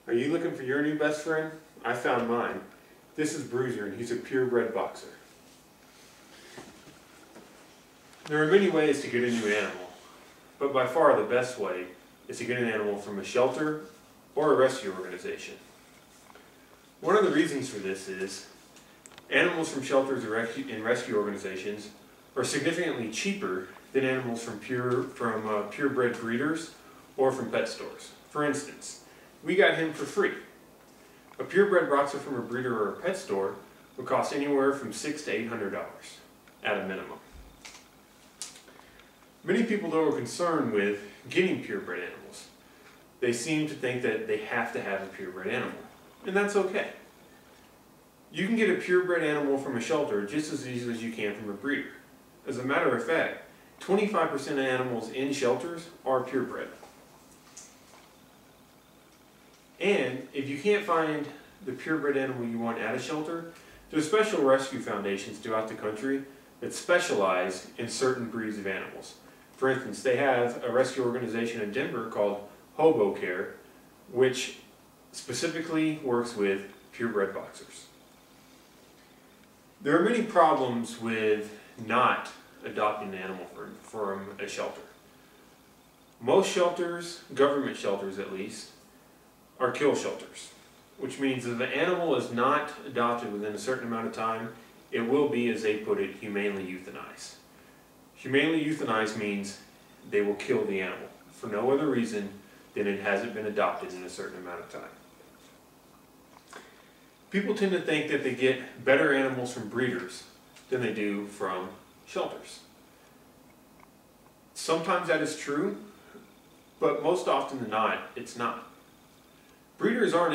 Are you looking for your new best friend? I found mine. This is Bruiser, and he's a purebred boxer. There are many ways to get a new animal, but by far the best way is to get an animal from a shelter or a rescue organization. One of the reasons for this is animals from shelters and rescue organizations are significantly cheaper than animals from purebred breeders or from pet stores. For instance, we got him for free. A purebred boxer from a breeder or a pet store would cost anywhere from $600 to $800 at a minimum. Many people, though, are concerned with getting purebred animals. They seem to think that they have to have a purebred animal, and that's okay. You can get a purebred animal from a shelter just as easily as you can from a breeder. As a matter of fact, 25% of animals in shelters are purebred. And if you can't find the purebred animal you want at a shelter, there's special rescue foundations throughout the country that specialize in certain breeds of animals. For instance, they have a rescue organization in Denver called Hobo Care, which specifically works with purebred boxers. There are many problems with not adopting an animal from a shelter. Most shelters, government shelters at least, are kill shelters, which means if an animal is not adopted within a certain amount of time, it will be, as they put it, humanely euthanized. Humanely euthanized means they will kill the animal for no other reason than it hasn't been adopted in a certain amount of time. People tend to think that they get better animals from breeders than they do from shelters. Sometimes that is true, but most often than not, it's not. Breeders aren't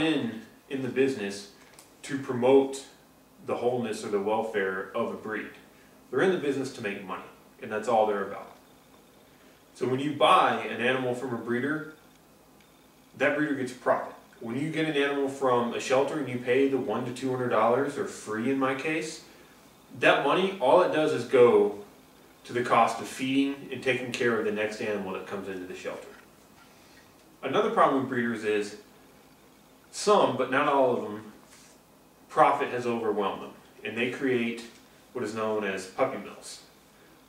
in the business to promote the wholeness or the welfare of a breed. They're in the business to make money, and that's all they're about. So when you buy an animal from a breeder, that breeder gets a profit. When you get an animal from a shelter and you pay the $100 to $200, or free in my case, that money, all it does is go to the cost of feeding and taking care of the next animal that comes into the shelter. Another problem with breeders is some, but not all of them, profit has overwhelmed them, and they create what is known as puppy mills.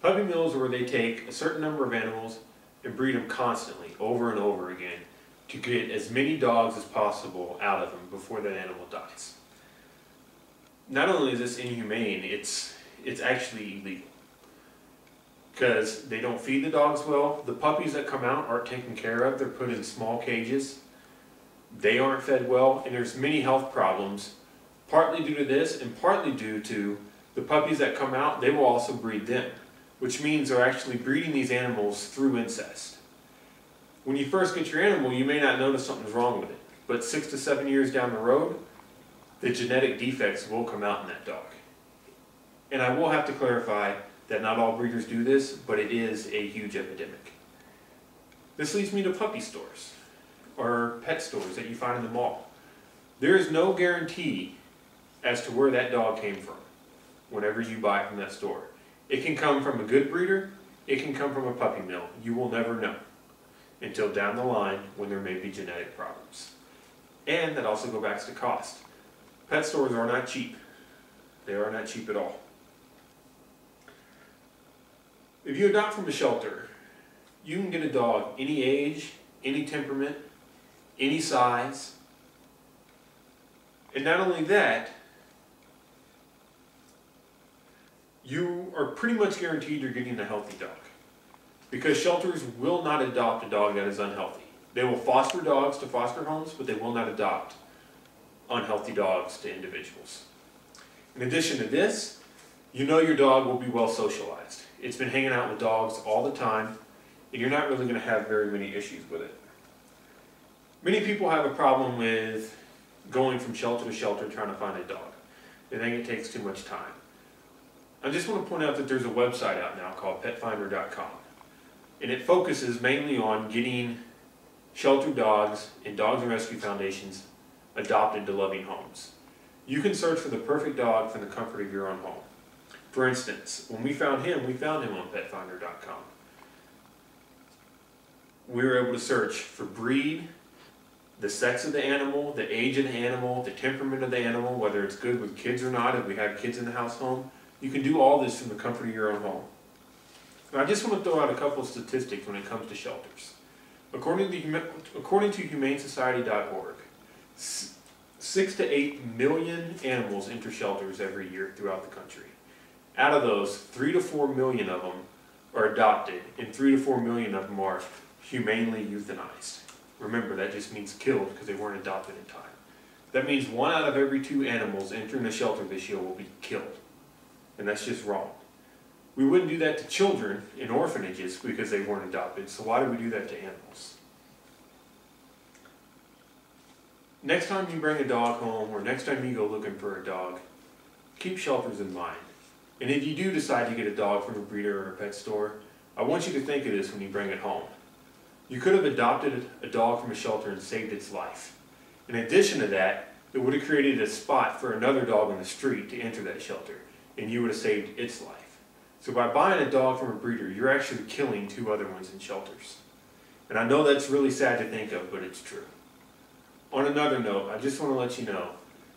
Puppy mills are where they take a certain number of animals and breed them constantly, over and over again, to get as many dogs as possible out of them before that animal dies. Not only is this inhumane, it's actually illegal, because they don't feed the dogs well. The puppies that come out aren't taken care of. They're put in small cages. They aren't fed well, and there's many health problems, partly due to this and partly due to the puppies that come out. They will also breed them, which means they're actually breeding these animals through incest. When you first get your animal, you may not notice something's wrong with it, but 6 to 7 years down the road, the genetic defects will come out in that dog. And I will have to clarify that not all breeders do this, but it is a huge epidemic. This leads me to puppy stores or pet stores that you find in the mall. There is no guarantee as to where that dog came from whenever you buy from that store. It can come from a good breeder, it can come from a puppy mill. You will never know until down the line when there may be genetic problems. And that also goes back to cost. Pet stores are not cheap. They are not cheap at all. If you adopt from a shelter, you can get a dog any age, any temperament, any size. And not only that, you are pretty much guaranteed you're getting a healthy dog, because shelters will not adopt a dog that is unhealthy. They will foster dogs to foster homes, but they will not adopt unhealthy dogs to individuals. In addition to this, you know your dog will be well socialized. It's been hanging out with dogs all the time, and you're not really going to have very many issues with it. Many people have a problem with going from shelter to shelter trying to find a dog. They think it takes too much time. I just want to point out that there's a website out now called petfinder.com, and it focuses mainly on getting sheltered dogs and dogs and rescue foundations adopted to loving homes. You can search for the perfect dog from the comfort of your own home. For instance, when we found him on petfinder.com. We were able to search for breed, the sex of the animal, the age of the animal, the temperament of the animal, whether it's good with kids or not, if we have kids in the house home. You can do all this from the comfort of your own home. And I just want to throw out a couple of statistics when it comes to shelters. According to HumaneSociety.org, 6 to 8 million animals enter shelters every year throughout the country. Out of those, 3 to 4 million of them are adopted, and 3 to 4 million of them are humanely euthanized. Remember, that just means killed because they weren't adopted in time. That means 1 out of every 2 animals entering a shelter this year will be killed. And that's just wrong. We wouldn't do that to children in orphanages because they weren't adopted, so why do we do that to animals? Next time you bring a dog home, or next time you go looking for a dog, keep shelters in mind. And if you do decide to get a dog from a breeder or a pet store, I want you to think of this when you bring it home. You could have adopted a dog from a shelter and saved its life. In addition to that, it would have created a spot for another dog on the street to enter that shelter, and you would have saved its life. So by buying a dog from a breeder, you're actually killing 2 other ones in shelters. And I know that's really sad to think of, but it's true. On another note, I just want to let you know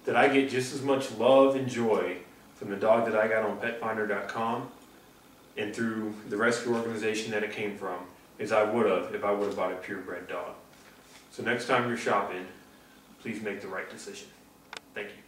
that I get just as much love and joy from the dog that I got on PetFinder.com and through the rescue organization that it came from as I would have if I would have bought a purebred dog. So next time you're shopping, please make the right decision. Thank you.